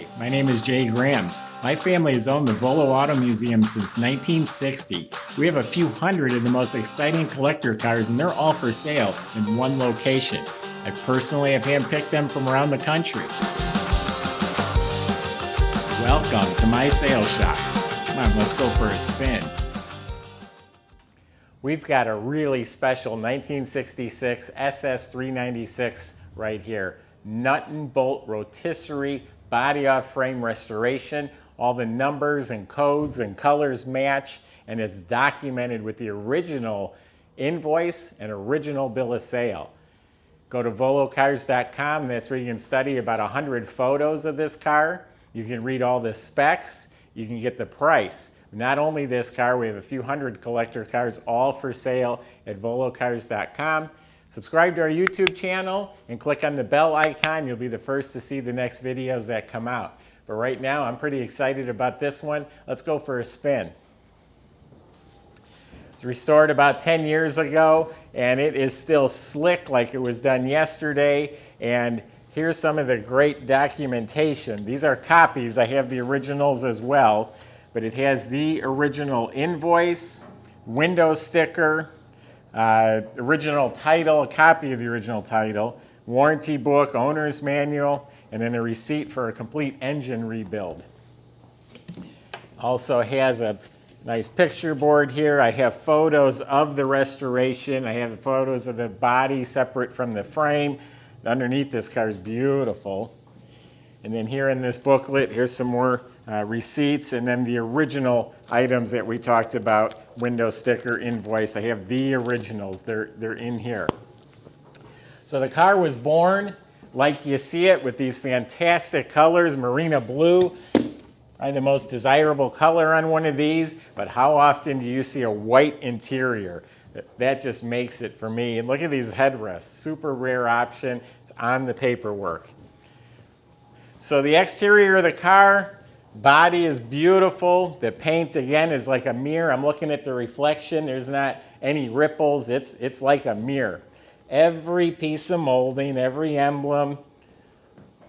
Hi, my name is Jay Grams. My family has owned the Volo Auto Museum since 1960. We have a few hundred of the most exciting collector cars, and they're all for sale in one location. I personally have handpicked them from around the country. Welcome to my sales shop. Come on, let's go for a spin. We've got a really special 1966 SS396 right here. Nut and bolt rotisserie body off frame restoration. All the numbers and codes and colors match, and it's documented with the original invoice and original bill of sale. Go to volocars.com. That's where you can study about 100 photos of this car. You can read all the specs. You can get the price. Not only this car, we have a few hundred collector cars all for sale at volocars.com. Subscribe to our YouTube channel and click on the bell icon. You'll be the first to see the next videos that come out. But right now, I'm pretty excited about this one. Let's go for a spin. It's restored about 10 years ago, and it is still slick like it was done yesterday. And here's some of the great documentation. These are copies. I have the originals as well. But it has the original invoice, window sticker, original title, a copy of the original title, warranty book, owner's manual, and then a receipt for a complete engine rebuild. Also has a nice picture board here. I have photos of the restoration. I have photos of the body separate from the frame. Underneath this car is beautiful. And then here in this booklet, here's some more receipts, and then the original items that we talked about, window sticker, invoice. I have the originals. They're in here. So the car was born like you see it with these fantastic colors. Marina blue, probably the most desirable color on one of these, but how often do you see a white interior? That just makes it for me. And look at these headrests, super rare option. It's on the paperwork. So the exterior of the car, body is beautiful. The paint, again, is like a mirror. I'm looking at the reflection. There's not any ripples. It's like a mirror. Every piece of molding, every emblem,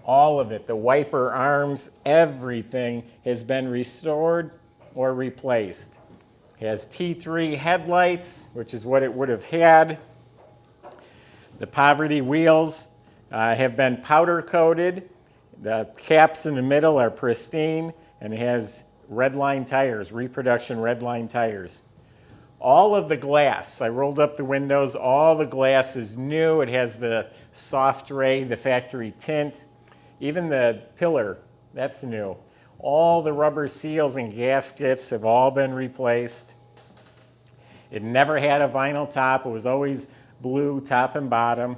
all of it, the wiper arms, everything has been restored or replaced. It has T3 headlights, which is what it would have had. The poverty wheels have been powder coated. The caps in the middle are pristine, and it has redline tires, reproduction redline tires. All of the glass, I rolled up the windows, all the glass is new. It has the soft ray, the factory tint. Even the pillar, that's new. All the rubber seals and gaskets have all been replaced. It never had a vinyl top. It was always blue top and bottom.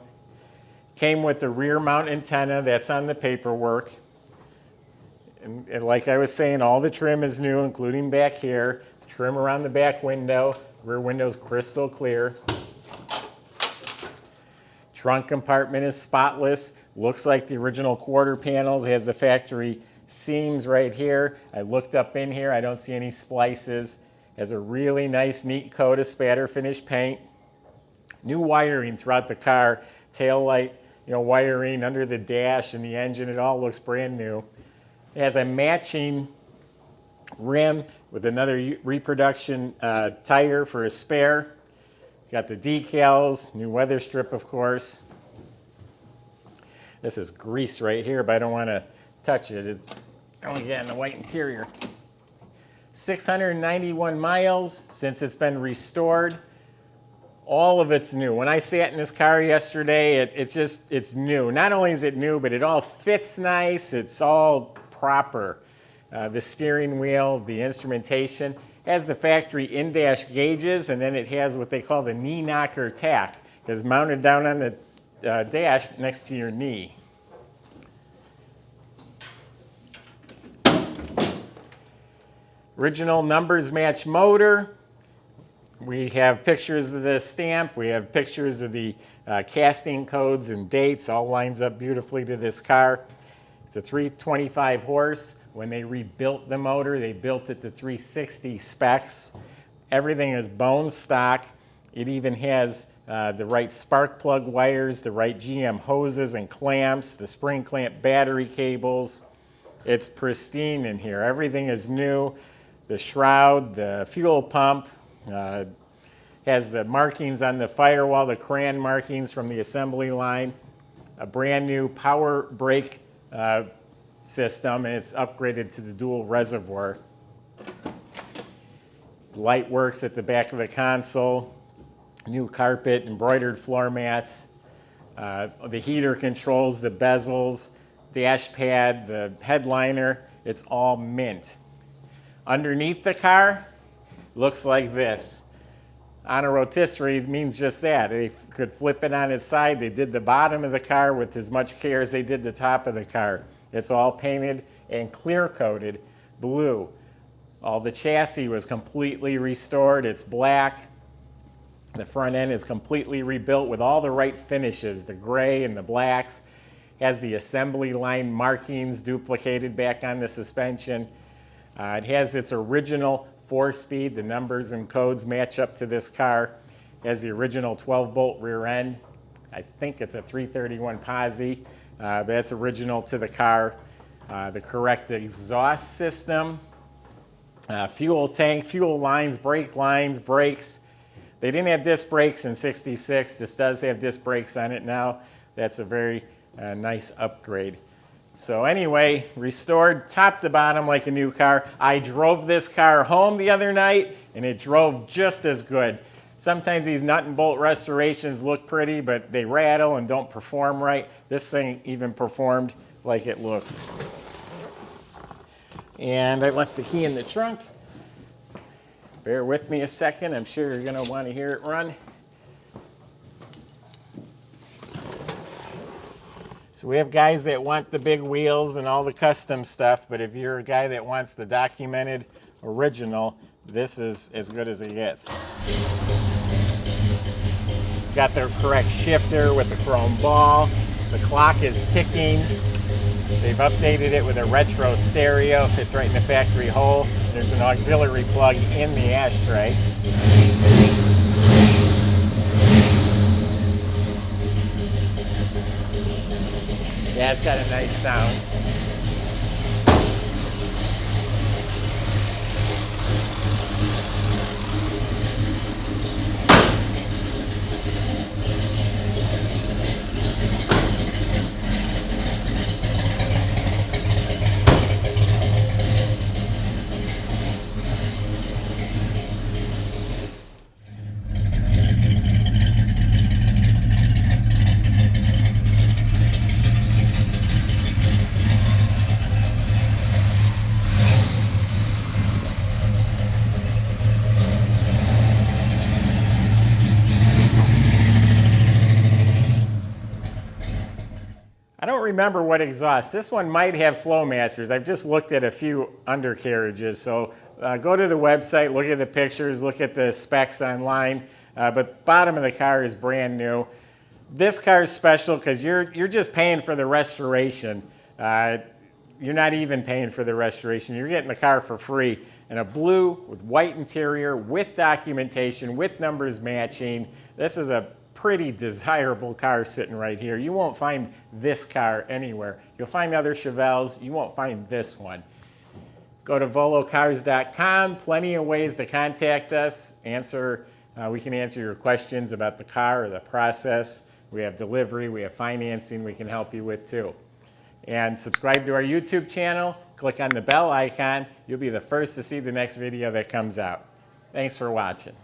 Came with the rear mount antenna. That's on the paperwork. And like I was saying, all the trim is new, including back here. Trim around the back window. Rear window's crystal clear. Trunk compartment is spotless. Looks like the original quarter panels. It has the factory seams right here. I looked up in here. I don't see any splices. Has a really nice, neat coat of spatter finish paint. New wiring throughout the car. Tail light, wiring under the dash and the engine. It all looks brand new. It has a matching rim with another reproduction tire for a spare. Got the decals, new weather strip, of course. This is grease right here, but I don't want to touch it. It's only getting the white interior. 691 miles since it's been restored. All of it's new. When I sat in this car yesterday, it's new. Not only is it new, but it all fits nice. It's all proper. The steering wheel, the instrumentation, has the factory in-dash gauges, and then it has what they call the knee knocker tack. It's mounted down on the dash next to your knee. Original numbers match motor. We have pictures of the stamp. We have pictures of the casting codes and dates. All lines up beautifully to this car. It's a 325 horse. When they rebuilt the motor, they built it to 360 specs. Everything is bone stock. It even has the right spark plug wires, the right GM hoses and clamps, the spring clamp battery cables. It's pristine in here. Everything is new. The shroud, the fuel pump, has the markings on the firewall, the crayon markings from the assembly line, a brand new power brake system, and it's upgraded to the dual reservoir. Light works at the back of the console, new carpet, embroidered floor mats, the heater controls, the bezels, dash pad, the headliner, it's all mint. Underneath the car, looks like this. On a rotisserie means just that. They could flip it on its side. They did the bottom of the car with as much care as they did the top of the car. It's all painted and clear coated blue. All the chassis was completely restored. It's black. The front end is completely rebuilt with all the right finishes, the gray and the blacks. Has the assembly line markings duplicated back on the suspension. It has its original 4-speed. The numbers and codes match up to this car. It has the original 12-bolt rear end. I think it's a 331 posi, but that's original to the car. The correct exhaust system, fuel tank, fuel lines, brake lines, brakes. They didn't have disc brakes in '66. This does have disc brakes on it now. That's a very nice upgrade. So anyway, restored top to bottom like a new car. I drove this car home the other night, and it drove just as good. Sometimes these nut and bolt restorations look pretty, but they rattle and don't perform right. This thing even performed like it looks. And I left the key in the trunk. Bear with me a second. I'm sure you're going to want to hear it run. So we have guys that want the big wheels and all the custom stuff, but if you're a guy that wants the documented original, this is as good as it gets. It's got the correct shifter with the chrome ball. The clock is ticking. They've updated it with a retro stereo. Fits right in the factory hole. There's an auxiliary plug in the ashtray. Yeah, it's got a nice sound. I don't remember what exhaust. This one might have Flowmasters. I've just looked at a few undercarriages. So go to the website, look at the pictures, look at the specs online. But bottom of the car is brand new. This car is special because you're just paying for the restoration. You're not even paying for the restoration. You're getting the car for free. And a blue with white interior, with documentation, with numbers matching. This is a pretty desirable car sitting right here. You won't find this car anywhere. You'll find other Chevelles. You won't find this one. Go to volocars.com. Plenty of ways to contact us. We can answer your questions about the car or the process. We have delivery. We have financing we can help you with too. And subscribe to our YouTube channel. Click on the bell icon. You'll be the first to see the next video that comes out. Thanks for watching.